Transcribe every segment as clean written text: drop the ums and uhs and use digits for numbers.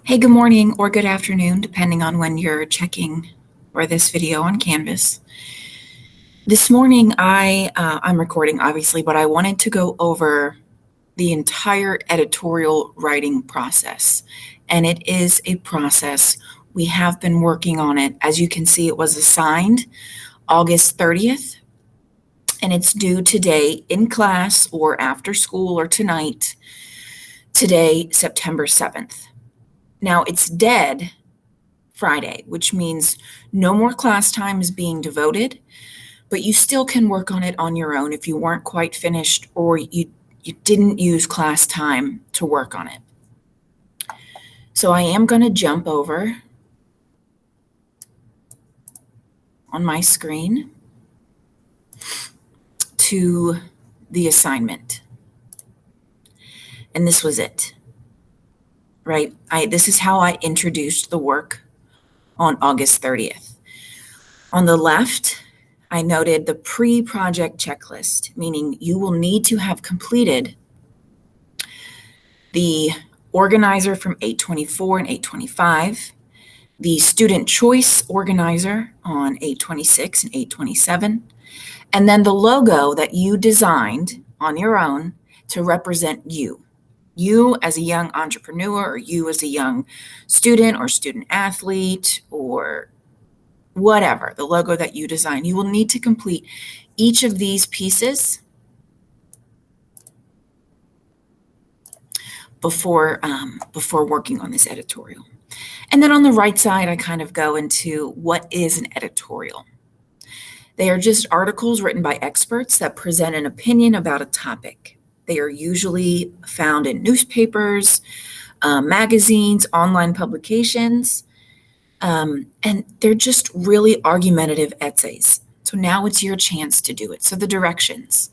Hey, good morning or good afternoon, depending on when you're checking for this video on Canvas. This morning, I'm recording, obviously, but I wanted to go over the entire editorial writing process. And it is a process. We have been working on it. As you can see, it was assigned August 30th, and it's due today in class or after school or tonight, today, September 7th. Now, it's dead Friday, which means no more class time is being devoted, but you still can work on it on your own if you weren't quite finished or you didn't use class time to work on it. So I am going to jump over on my screen to the assignment. And this was it, right? This is how I introduced the work on August 30th. On the left, I noted the pre-project checklist, meaning you will need to have completed the organizer from 824 and 825, the student choice organizer on 826 and 827, and then the logo that you designed on your own to represent you. You as a young entrepreneur, or you as a young student or student athlete, or whatever, the logo that you design. You will need to complete each of these pieces before working on this editorial. And then on the right side, I kind of go into what is an editorial. They are just articles written by experts that present an opinion about a topic. They are usually found in newspapers, magazines, online publications, and they're just really argumentative essays. So now it's your chance to do it. So the directions.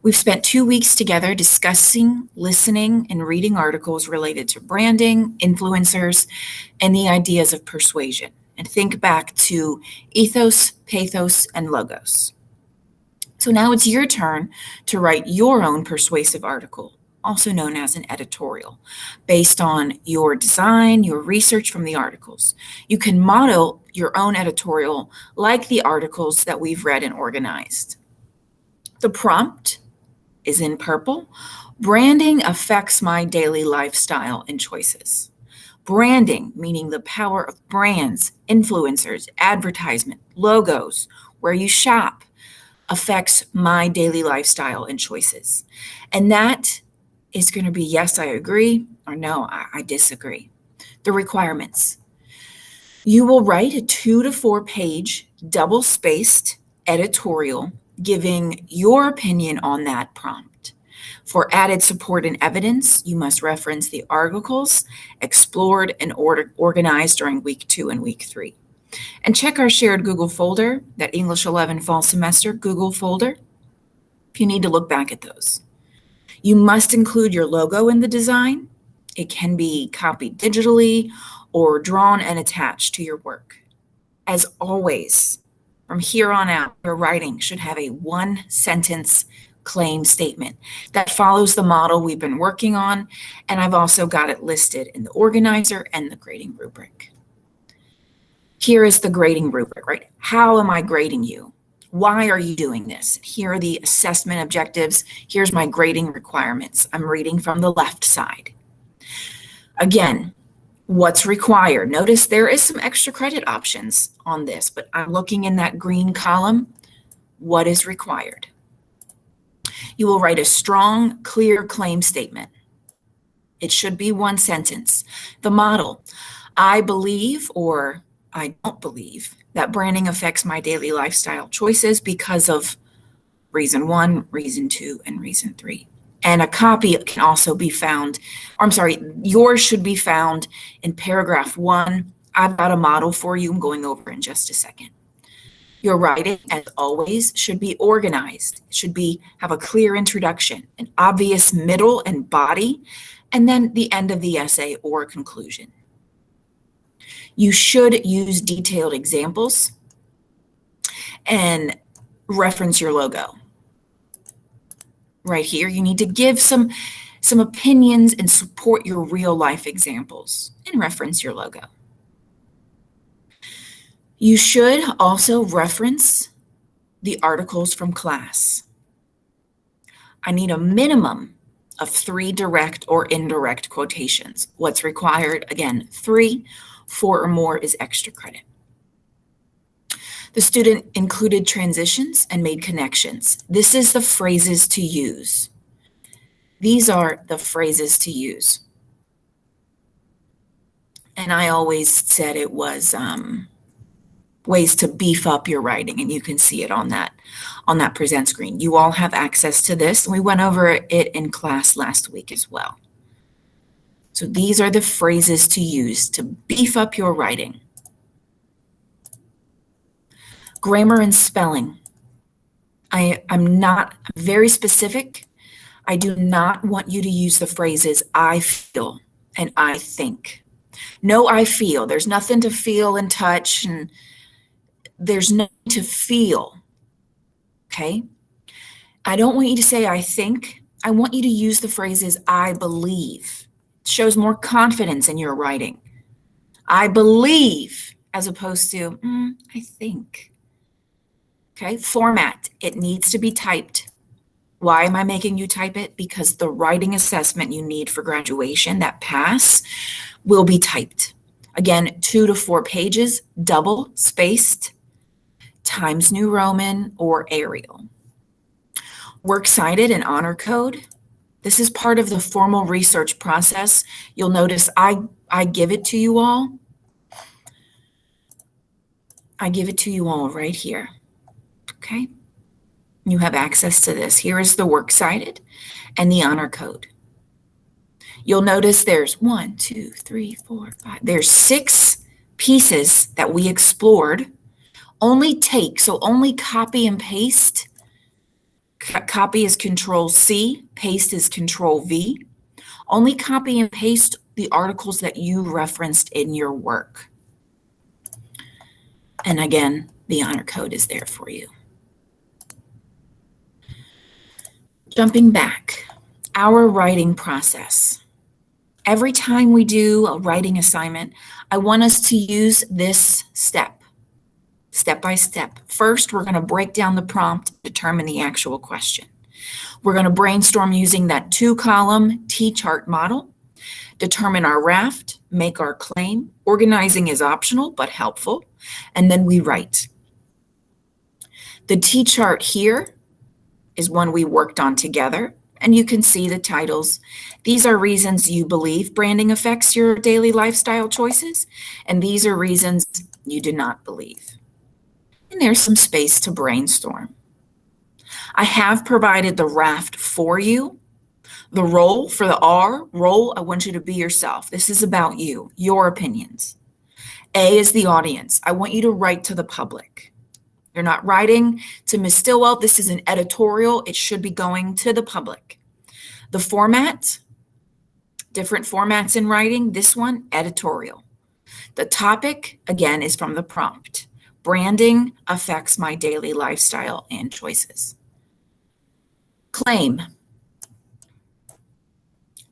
We've spent 2 weeks together discussing, listening, and reading articles related to branding, influencers, and the ideas of persuasion. And think back to ethos, pathos, and logos. So now it's your turn to write your own persuasive article, also known as an editorial, based on your design, your research from the articles. You can model your own editorial like the articles that we've read and organized. The prompt is in purple. Branding affects my daily lifestyle and choices. Branding, meaning the power of brands, influencers, advertisement, logos, where you shop, affects my daily lifestyle and choices. And that is going to be yes, I agree, or no, I disagree. The requirements. You will write a 2 to 4 page double-spaced editorial giving your opinion on that prompt. For added support and evidence, you must reference the articles explored and organized during week 2 and week 3. And check our shared Google folder, that English 11 fall semester Google folder, if you need to look back at those. You must include your logo in the design. It can be copied digitally or drawn and attached to your work. As always, from here on out, your writing should have a 1-sentence claim statement that follows the model we've been working on, and I've also got it listed in the organizer and the grading rubric. Here is the grading rubric, right? How am I grading you? Why are you doing this? Here are the assessment objectives. Here's my grading requirements. I'm reading from the left side. Again, what's required? Notice there is some extra credit options on this, but I'm looking in that green column. What is required? You will write a strong, clear claim statement. It should be 1 sentence. The model, I believe or I don't believe that branding affects my daily lifestyle choices because of reason 1, reason 2, and reason 3. And a copy can also be found, yours should be found in paragraph 1. I've got a model for you I'm going over in just a second. Your writing, as always, should be organized. It should have a clear introduction, an obvious middle and body, and then the end of the essay or conclusion. You should use detailed examples and reference your logo. Right here, you need to give some some opinions, and support your real life examples and reference your logo. You should also reference the articles from class. I need a minimum of 3 direct or indirect quotations. What's required? Again, 3, 4 or more is extra credit. The student included transitions and made connections. This is the phrases to use. These are the phrases to use. And I always said it was ways to beef up your writing, and you can see it on that present screen. You all have access to this. We went over it in class last week as well. So these are the phrases to use to beef up your writing. Grammar and spelling. I'm very specific. I do not want you to use the phrases I feel and I think. No, I feel. There's nothing to feel and touch, and there's nothing to feel. Okay? I don't want you to say I think. I want you to use the phrases I believe. It shows more confidence in your writing. I believe, as opposed to I think. Okay? Format. It needs to be typed. Why am I making you type it? Because the writing assessment you need for graduation, that pass, will be typed. Again, 2 to 4 pages, double spaced, Times New Roman or Arial. Works cited and honor code. This is part of the formal research process. You'll notice I give it to you all. I give it to you all right here. Okay? You have access to this. Here is the works cited and the honor code. You'll notice there's 1, 2, 3, 4, 5. There's 6 pieces that we explored. Only copy and paste. Copy is Control C, paste is Control V. Only copy and paste the articles that you referenced in your work. And again, the honor code is there for you. Jumping back, our writing process. Every time we do a writing assignment, I want us to use this step by step. First, we're going to break down the prompt, determine the actual question. We're going to brainstorm using that 2-column T-chart model, determine our raft, make our claim. Organizing is optional but helpful, and then we write. The T-chart here is one we worked on together, and you can see the titles. These are reasons you believe branding affects your daily lifestyle choices, and these are reasons you do not believe. And there's some space to brainstorm. I have provided the raft for you. The role for the role, I want you to be yourself. This is about you, your opinions. A is the audience. I want you to write to the public. You're not writing to Ms. Stillwell. This is an editorial. It should be going to the public. The format, different formats in writing. This one, editorial. The topic, again, is from the prompt. Branding affects my daily lifestyle and choices. Claim.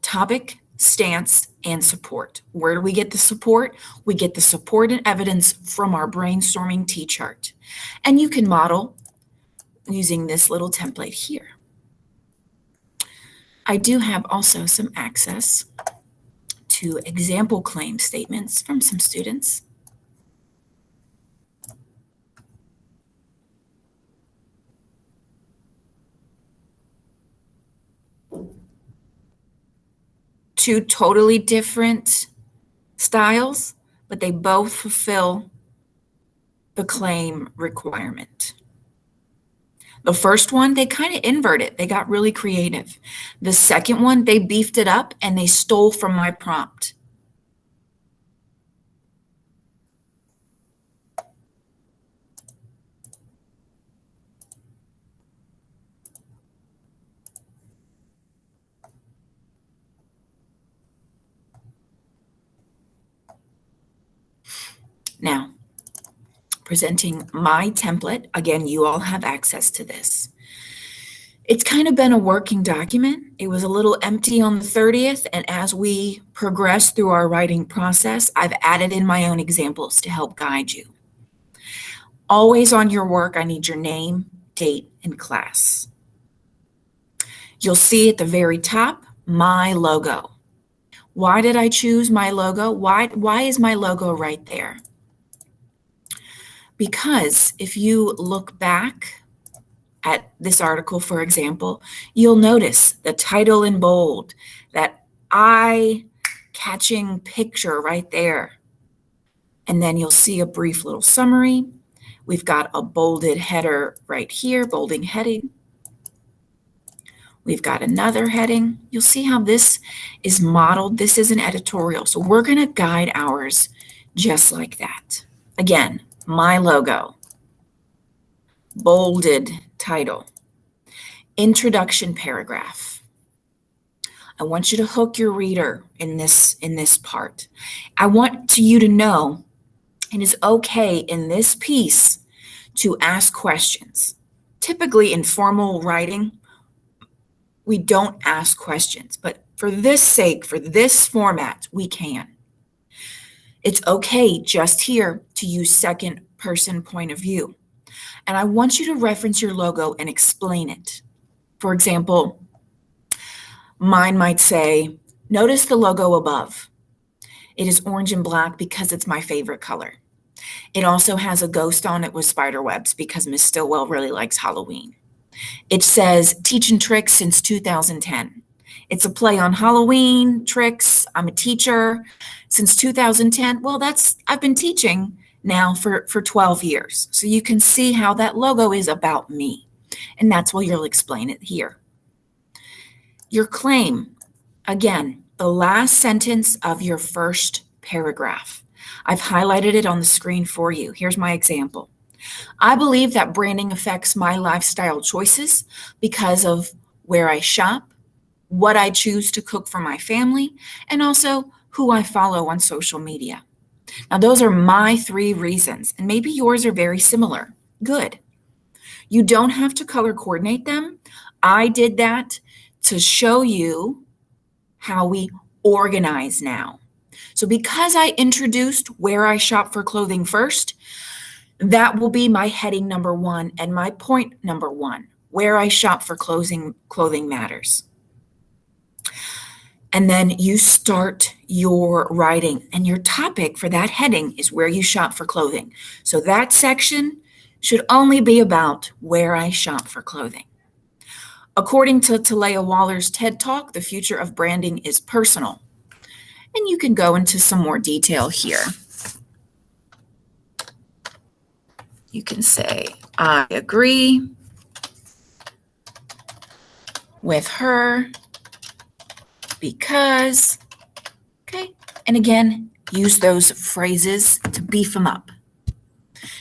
Topic, stance, and support. Where do we get the support? We get the support and evidence from our brainstorming T-chart. And you can model using this little template here. I do have also some access to example claim statements from some students. Two totally different styles, but they both fulfill the claim requirement. The first one, they kind of inverted. They got really creative. The second one, they beefed it up and they stole from my prompt. Now, presenting my template. Again, you all have access to this. It's kind of been a working document. It was a little empty on the 30th, and as we progress through our writing process, I've added in my own examples to help guide you. Always on your work, I need your name, date, and class. You'll see at the very top, my logo. Why did I choose my logo? Why is my logo right there? Because if you look back at this article, for example, you'll notice the title in bold, that eye-catching picture right there. And then you'll see a brief little summary. We've got a bolded header right here, bolding heading. We've got another heading. You'll see how this is modeled. This is an editorial, so we're going to guide ours just like that. Again, my logo, bolded title, introduction paragraph. I want you to hook your reader in this part. I want you to know it is okay in this piece to ask questions. Typically in formal writing, we don't ask questions, but for this sake, for this format, we can. It's okay just here to use second person point of view. And I want you to reference your logo and explain it. For example, mine might say, notice the logo above. It is orange and black because it's my favorite color. It also has a ghost on it with spider webs because Miss Stillwell really likes Halloween. It says teaching tricks since 2010. It's a play on Halloween, tricks. I'm a teacher since 2010. Well, I've been teaching now for 12 years. So you can see how that logo is about me. And that's why you'll explain it here. Your claim, again, the last sentence of your first paragraph. I've highlighted it on the screen for you. Here's my example. I believe that branding affects my lifestyle choices because of where I shop, what I choose to cook for my family, and also who I follow on social media. Now, those are my 3 reasons, and maybe yours are very similar. Good. You don't have to color coordinate them. I did that to show you how we organize now. So because I introduced where I shop for clothing first, that will be my heading number 1 and my point number 1, where I shop for clothing matters. And then you start your writing, and your topic for that heading is where you shop for clothing. So that section should only be about where I shop for clothing. According to Talia Waller's TED Talk, the future of branding is personal. And you can go into some more detail here. You can say, I agree with her because, okay? And again, use those phrases to beef them up.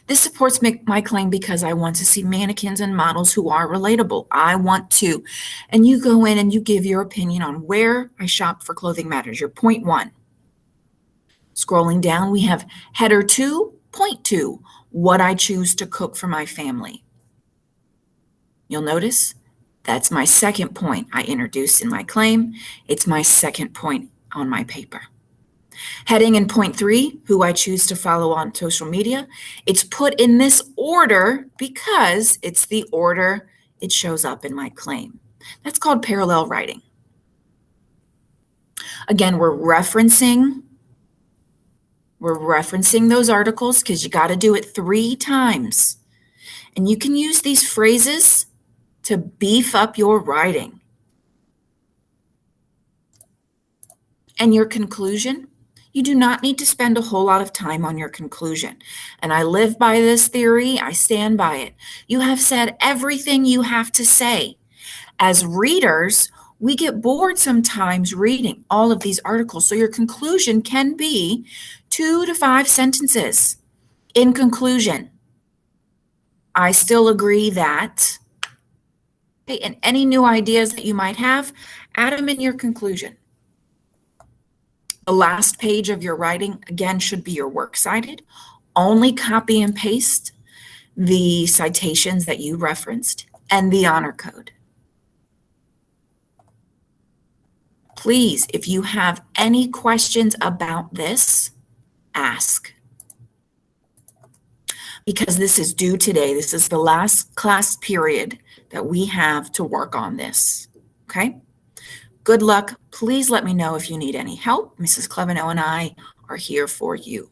This supports my claim because I want to see mannequins and models who are relatable. I want to. And you go in and you give your opinion on where I shop for clothing matters, your point 1. Scrolling down, we have header 2, point 2, what I choose to cook for my family. You'll notice that's my second point I introduced in my claim. It's my second point on my paper. Heading in point 3, who I choose to follow on social media. It's put in this order because it's the order it shows up in my claim. That's called parallel writing. Again, we're referencing those articles because you got to do it 3 times. And you can use these phrases to beef up your writing. And your conclusion, you do not need to spend a whole lot of time on your conclusion. And I live by this theory. I stand by it. You have said everything you have to say. As readers, we get bored sometimes reading all of these articles. So your conclusion can be 2 to 5 sentences. In conclusion, I still agree that, okay, and any new ideas that you might have, add them in your conclusion. The last page of your writing, again, should be your works cited. Only copy and paste the citations that you referenced and the honor code. Please, if you have any questions about this, ask. Because this is due today. This is the last class period that we have to work on this. Okay? Good luck. Please let me know if you need any help. Mrs. Cleveno and I are here for you.